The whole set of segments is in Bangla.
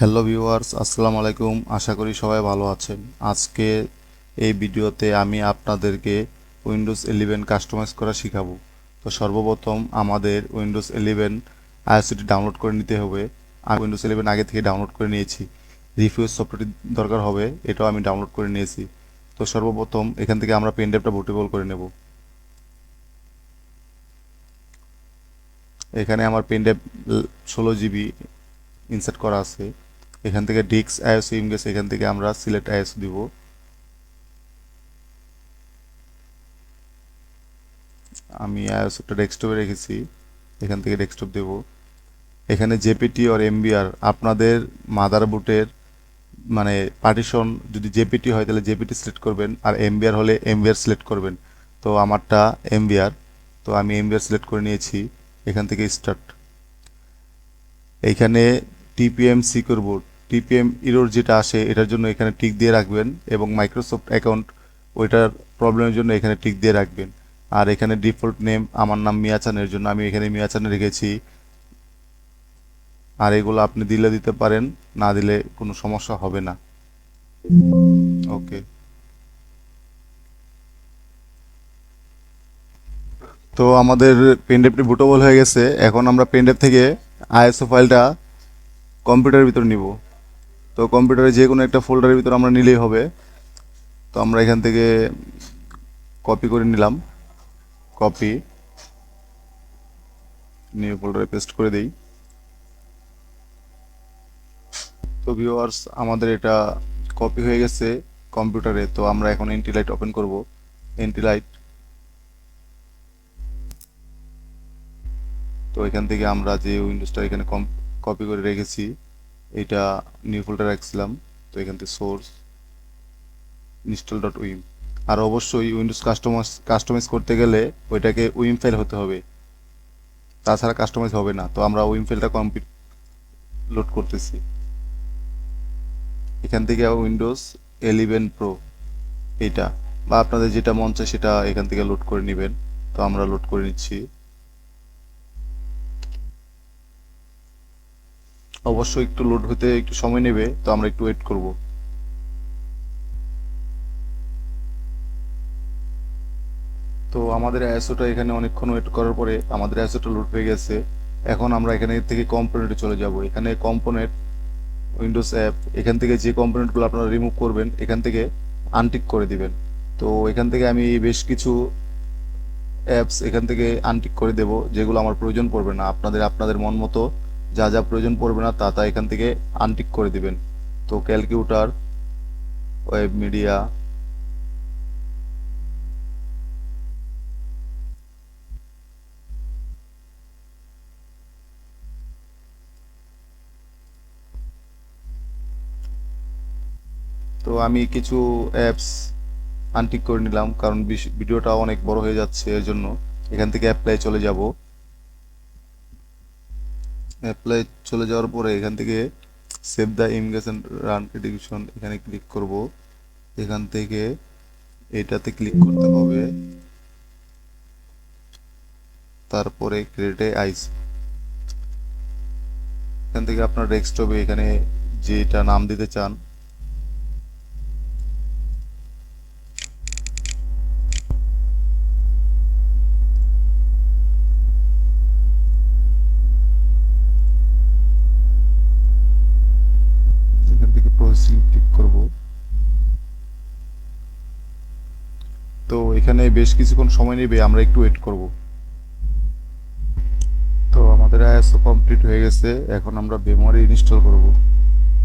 হ্যালো ভিউয়ার্স, আসসালামু আলাইকুম। আশা করি সবাই ভালো আছেন। আজকে এই ভিডিওতে আমি আপনাদেরকে উইন্ডোজ 11 কাস্টমাইজ করা শিখাবো। তো সর্বপ্রথম আমাদের উইন্ডোজ 11 আইওএসটি ডাউনলোড করে নিতে হবে। আমি উইন্ডোজ 11 আগে থেকে ডাউনলোড করে নিয়েছি। রিফ্রেশ সফটওয়্যারটি দরকার হবে, এটাও আমি ডাউনলোড করে নিয়েছি। তো সর্বপ্রথম এখান থেকে আমরা পেন ড্রাইভটা বুটেবল করে নেব। এখানে আমার পেন ড্রাইভ 16 জিবি ইনসার্ট করা আছে। এখান থেকে ডিস্ক আইওএস ইমেজ, এখান থেকে আমরা সিলেক্ট আইওএস দিব। আমি আইওএসটা ডেস্কটপে রেখেছি, এখান থেকে ডেস্কটপ দেব। এখানে জেপিটি আর এমবিআর আপনাদের মাদারবোর্ডের মানে পার্টিশন, যদি জেপিটি হয় তাহলে জেপিটি সিলেক্ট করবেন, আর এমবিআর হলে এমবিআর সিলেক্ট করবেন। তো আমারটা এমবিআর, তো আমি এমবিআর সিলেক্ট করে নিয়েছি। এখান থেকে স্টার্ট। এইখানে TPM secure board, TPM error যেটা আসে এটার জন্য এখানে টিক দিয়ে রাখবেন, এবং মাইক্রোসফট অ্যাকাউন্ট ওইটার প্রবলেমের জন্য এখানে টিক দিয়ে রাখবেন। আর এখানে ডিফল্ট নেম আমার নাম মিয়াচানের জন্য আমি এখানে মিয়াচানে রেখেছি। আর এগুলো আপনি দিলে দিতে পারেন, না দিলে কোনো সমস্যা হবে না। ওকে। তো আমাদের পেনড্রাইভটি বুটেবল হয়ে গেছে। এখন আমরা পেনড্রাইভ থেকে আইএসও ফাইলটা কম্পিউটারের ভিতর নিব। তো কম্পিউটারে যে কোনো একটা ফোল্ডারের ভিতর আমরা নিলেই হবে। তো আমরা এখান থেকে কপি করে নিলাম, কপি নিউ ফোল্ডারে পেস্ট করে দেই। তো ভিউয়ার্স, আমাদের এটা কপি হয়ে গেছে কম্পিউটারে। তো আমরা এখন এন্টি লাইট ওপেন করব। এন্টি লাইট, তো এখান থেকে আমরা যে উইন্ডোজটা এখানে কপি করে রেখেছি এটা নিউ ফোল্ডারে রাখছিলাম। তো এখান থেকে সোর্স ইনস্টল ডট উইম। আর অবশ্যই উইন্ডোজ কাস্টমাইজ করতে গেলে ওইটাকে উইম ফাইল হতে হবে, তাছাড়া কাস্টমাইজ হবে না। তো আমরা উইম ফাইলটা কমপ্লিট লোড করতেছি। এখান থেকে উইন্ডোজ 11 প্রো এইটা, বা আপনাদের যেটা মন চায় সেটা এখান থেকে লোড করে নেবেন। তো আমরা লোড করে নিচ্ছি। অবশ্যই একটু লোড হতে একটু সময় নেবে, তো আমরা একটু ওয়েট করব। তো আমাদের অ্যাসোটা এখানে অনেকক্ষণ ওয়েট করার পরে আমাদের অ্যাসোটা লোড হয়ে গেছে। এখন আমরা এখানে থেকে কম্পোনেন্টে চলে যাব। এখানে কম্পোনেন্ট, উইন্ডোজ অ্যাপ, এখান থেকে যে কম্পোনেন্টগুলো আপনারা রিমুভ করবেন এখান থেকে আনটিক করে দিবেন। তো এখান থেকে আমি বেশ কিছু অ্যাপস এখান থেকে আনটিক করে দেব, যেগুলো আমার প্রয়োজন পড়বে না। আপনাদের আপনাদের মন মতো যা যা প্রয়োজন পড়বে না তা তা এখান থেকে আনটিক করে দিবেন। তো ক্যালকুলেটর, ওয়েব মিডিয়া, তো আমি কিছু অ্যাপস আনটিক করে নিলাম, কারণ ভিডিওটা অনেক বড় হয়ে যাচ্ছে, এর জন্য এখান থেকে অ্যাপ্লাই চলে যাব। অ্যাপ্লাই চলে যাওয়ার পরে এখান থেকে save the image and run edition এখানে ক্লিক করব। এখান থেকে এটাতে ক্লিক করতে হবে, তারপরে ক্রিয়েটে আইস। এখান থেকে আপনার ডেস্কটপে এখানে যেটা নাম দিতে চান এখান থেকে প্রসেসিং ক্লিক করব। তো এখানে বেশ কিছুক্ষণ সময় নেবে, আমরা একটু ওয়েট করব। তো আমাদের আইএসও কমপ্লিট হয়ে গেছে। এখন আমরা মেমরি ইনস্টল করব।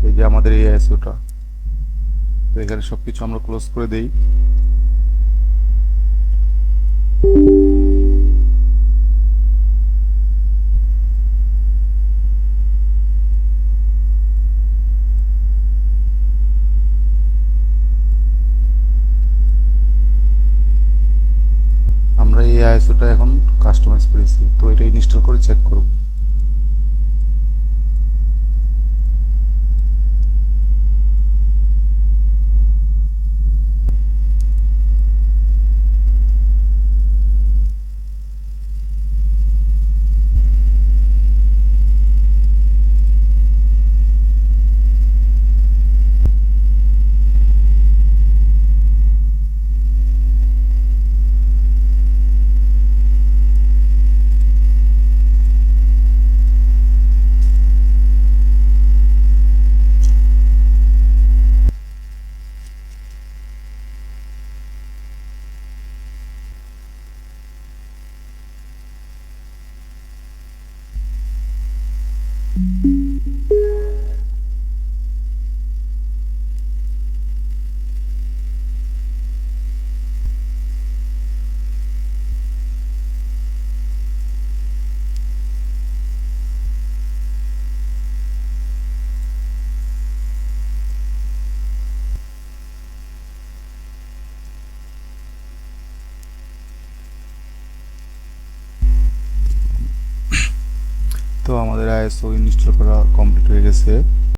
এই যে আমাদের এই আইএসওটা। তো এখানে সবকিছু আমরা ক্লোজ করে দেই। আমরা এই আইএসওটা এখন কাস্টমাইজ করেছি, তো এটা ইনস্টল করে চেক করব। তো আমাদের আইএসও ইনস্টল করা কমপ্লিট হয়ে গেছে।